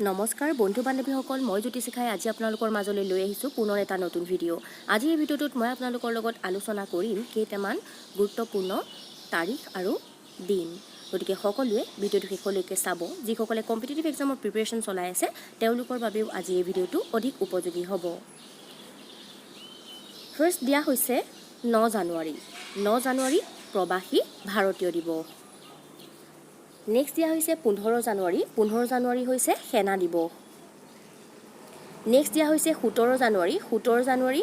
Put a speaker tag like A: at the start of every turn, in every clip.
A: নমস্কাৰ বন্ধু বান্ধৱীসকল, মই জ্যোতি শিখাই আজি আপোনালোকৰ মাজলৈ লৈ আহিছোঁ পুনৰ এটা নতুন ভিডিঅ'। আজি এই ভিডিঅ'টোত মই আপোনালোকৰ লগত আলোচনা কৰিম কেইটামান গুৰুত্বপূৰ্ণ তাৰিখ আৰু দিন। গতিকে সকলোৱে ভিডিঅ'টো শেষলৈকে চাব। যিসকলে কম্পিটিটিভ এক্সামৰ প্ৰিপাৰেশ্যন চলাই আছে তেওঁলোকৰ বাবেও আজি এই ভিডিঅ'টো অধিক উপযোগী হ'ব। ফাৰ্ষ্ট দিয়া হৈছে 9 জানুৱাৰী। 9 জানুৱাৰী প্ৰবাসী ভাৰতীয় দিৱস। নেক্সট দিয়া হৈছে 15 জানুৱাৰী। 15 জানুৱাৰী হৈছে সেনা দিৱস। নেক্সট দিয়া হৈছে 17 জানুৱাৰী। 17 জানুৱাৰী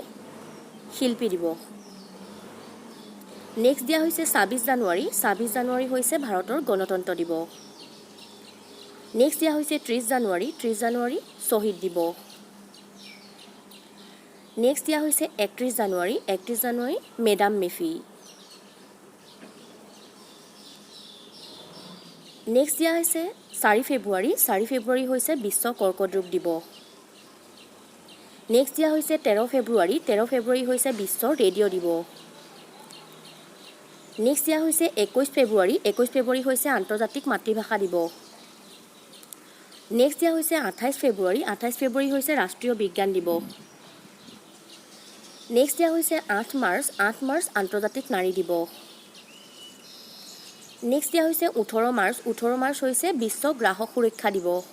A: শিল্পী দিৱস। নেক্সট দিয়া হৈছে 26 জানুৱাৰী। 26 জানুৱাৰী হৈছে ভাৰতৰ গণতন্ত্ৰ দিৱস। নেক্সট দিয়া হৈছে 30 জানুৱাৰী। 30 জানুৱাৰী শ্বহীদ দিৱস। নেক্সট দিয়া হৈছে 31 জানুৱাৰী। 31 জানুৱাৰী মেডাম মেফি। নেক্সট দিয়া হৈছে 4 ফেব্ৰুৱাৰী। 4 ফেব্ৰুৱাৰী হৈছে বিশ্ব কৰ্কট ৰোগ দিৱস। নেক্সট দিয়া হৈছে 13 ফেব্ৰুৱাৰী। 13 ফেব্ৰুৱাৰী হৈছে বিশ্ব ৰেডিঅ' দিৱস। নেক্সট দিয়া হৈছে 21 ফেব্ৰুৱাৰী। 21 ফেব্ৰুৱাৰী হৈছে আন্তৰ্জাতিক মাতৃভাষা দিৱস। নেক্সট দিয়া হৈছে 28 ফেব্ৰুৱাৰী। 28 ফেব্ৰুৱাৰী হৈছে ৰাষ্ট্ৰীয় বিজ্ঞান দিৱস। নেক্সট দিয়া হৈছে 8 মাৰ্চ। 8 মাৰ্চ আন্তৰ্জাতিক নাৰী দিৱস। নেক্সট দিয়া হৈছে 18 মাৰ্চ। 18 মাৰ্চ হৈছে বিশ্ব গ্ৰাহক সুৰক্ষা দিৱস।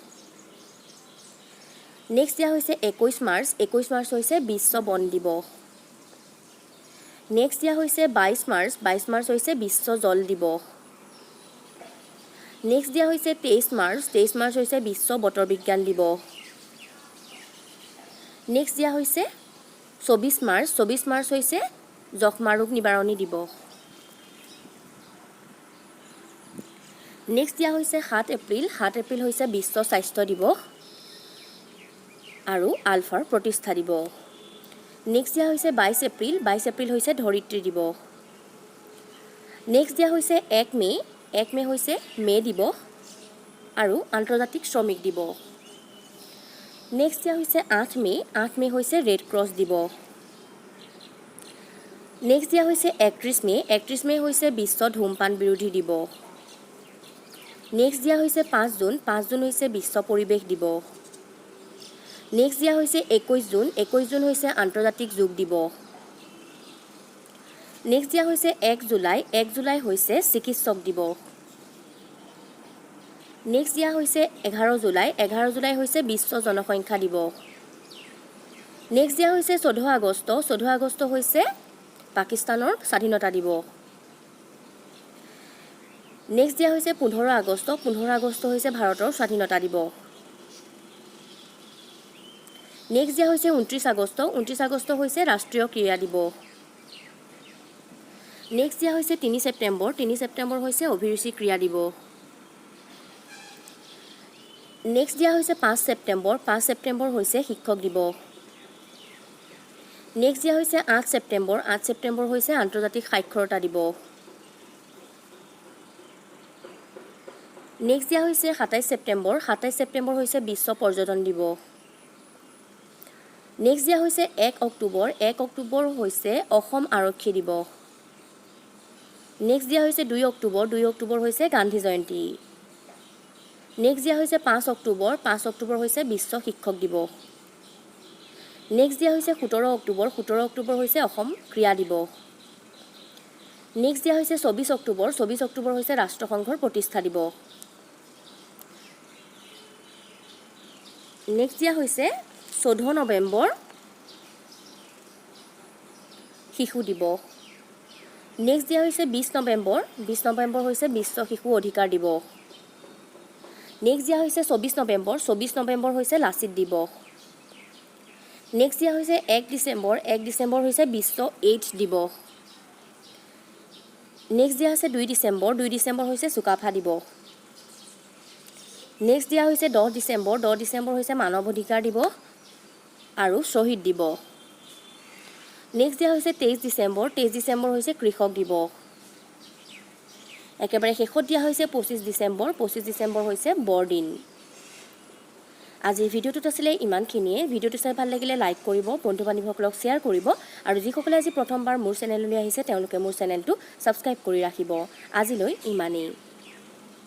A: নেক্সট দিয়া হৈছে 21 মাৰ্চ। 21 মাৰ্চ হৈছে বিশ্ব বন দিৱস। নেক্সট দিয়া হৈছে 22 মাৰ্চ। 22 মাৰ্চ হৈছে বিশ্ব জল দিৱস। নেক্সট দিয়া হৈছে 23 মাৰ্চ। 23 মাৰ্চ হৈছে বিশ্ব বতৰ বিজ্ঞান দিৱস। নেক্সট দিয়া হৈছে 24 মাৰ্চ। 24 মাৰ্চ হৈছে যক্ষ্মা ৰোগ নিবাৰণী দিৱস। নেক্সট দিয়া হৈছে 7 এপ্ৰিল। 7 এপ্ৰিল হৈছে বিশ্ব স্বাস্থ্য দিৱস আৰু আলফাৰ প্ৰতিষ্ঠা দিৱস। নেক্সট দিয়া হৈছে 22 এপ্ৰিল। 22 এপ্ৰিল হৈছে ধৰিত্ৰী দিৱস। নেক্সট দিয়া হৈছে 1 মে'। 1 মে' হৈছে মে' দিৱস আৰু আন্তৰ্জাতিক শ্ৰমিক দিৱস। নেক্সট দিয়া হৈছে 8 মে'। 8 মে' হৈছে ৰেড ক্ৰছ দিৱস। নেক্সট দিয়া হৈছে 31 মে'। 31 মে' হৈছে বিশ্ব ধূমপান বিৰোধী দিৱস। নেক্সট দিয়া হৈছে 5 জুন। 5 জুন হৈছে বিশ্ব পৰিৱেশ দিৱস। নেক্সট দিয়া হৈছে 21 জুন। 21 জুন হৈছে আন্তৰ্জাতিক যোগ দিৱস। নেক্সট দিয়া হৈছে 1 জুলাই। 1 জুলাই হৈছে চিকিৎসক দিৱস। নেক্সট দিয়া হৈছে 11 জুলাই। 11 জুলাই হৈছে বিশ্ব জনসংখ্যা দিৱস। নেক্সট দিয়া হৈছে 14 আগষ্ট। 14 আগষ্ট হৈছে পাকিস্তানৰ স্বাধীনতা দিৱস। নেক্সট দিয়া হৈছে 15 আগষ্ট। 15 আগষ্ট হৈছে ভাৰতৰ স্বাধীনতা দিৱস। নেক্সট দিয়া হৈছে 29 আগষ্ট। 29 আগষ্ট হৈছে ৰাষ্ট্ৰীয় ক্ৰীড়া দিৱস। নেক্সট দিয়া হৈছে 3 ছেপ্টেম্বৰ। 3 ছেপ্টেম্বৰ হৈছে অভিৰুচি ক্ৰীড়া দিৱস। নেক্সট দিয়া হৈছে 5 ছেপ্টেম্বৰ। 5 ছেপ্টেম্বৰ হৈছে শিক্ষক দিৱস। নেক্সট দিয়া হৈছে 8 ছেপ্টেম্বৰ। 8 ছেপ্টেম্বৰ হৈছে আন্তৰ্জাতিক সাক্ষৰতা দিৱস। নেক্সট দিয়া হৈছে 27 ছেপ্টেম্বৰ। 27 ছেপ্টেম্বৰ হৈছে বিশ্ব পৰ্যটন দিৱস। নেক্সট দিয়া হৈছে 1 অক্টোবৰ। 1 অক্টোবৰ হৈছে অসম আৰক্ষী দিৱস। নেক্সট দিয়া হৈছে 2 অক্টোবৰ। 2 অক্টোবৰ হৈছে গান্ধী জয়ন্তী। নেক্সট দিয়া হৈছে 5 অক্টোবৰ। 5 অক্টোবৰ হৈছে বিশ্ব শিক্ষক দিৱস। নেক্সট দিয়া হৈছে 17 অক্টোবৰ। 17 অক্টোবৰ হৈছে অসম ক্ৰীড়া দিৱস। নেক্সট দিয়া হৈছে 24 অক্টোবৰ। 24 অক্টোবৰ হৈছে ৰাষ্ট্ৰসংঘৰ প্ৰতিষ্ঠা দিৱস। নেক্সট দিয়া হৈছে 14 নৱেম্বৰ শিশু দিৱস। নেক্সট দিয়া হৈছে 20 নৱেম্বৰ। 20 নৱেম্বৰ হৈছে বিশ্ব শিশু অধিকাৰ দিৱস। নেক্সট দিয়া হৈছে 24 নৱেম্বৰ। 24 নৱেম্বৰ হৈছে লাচিত দিৱস। নেক্সট দিয়া হৈছে 1 ডিচেম্বৰ। 1 ডিচেম্বৰ হৈছে বিশ্ব এইডছ দিৱস। নেক্সট দিয়া হৈছে 2 ডিচেম্বৰ। 2 ডিচেম্বৰ হৈছে চুকাফা দিৱস। নেক্সট দিয়া হৈছে 10 ডিচেম্বৰ। 10 ডিচেম্বৰ হৈছে মানৱ অধিকাৰ দিৱস আৰু শ্বহীদ দিৱস। নেক্সট দিয়া হৈছে 23 ডিচেম্বৰ। 23 ডিচেম্বৰ হৈছে কৃষক দিৱস। একেবাৰে শেষত দিয়া হৈছে 25 ডিচেম্বৰ। 25 ডিচেম্বৰ হৈছে বৰদিন। আজিৰ ভিডিঅ'টোত আছিলে ইমানখিনিয়ে। ভিডিঅ'টো চাই ভাল লাগিলে লাইক কৰিব, বন্ধু বান্ধৱীসকলক শ্বেয়াৰ কৰিব আৰু যিসকলে আজি প্ৰথমবাৰ মোৰ চেনেললৈ আহিছে তেওঁলোকে মোৰ চেনেলটো ছাবস্ক্ৰাইব কৰি ৰাখিব। আজিলৈ ইমানেই।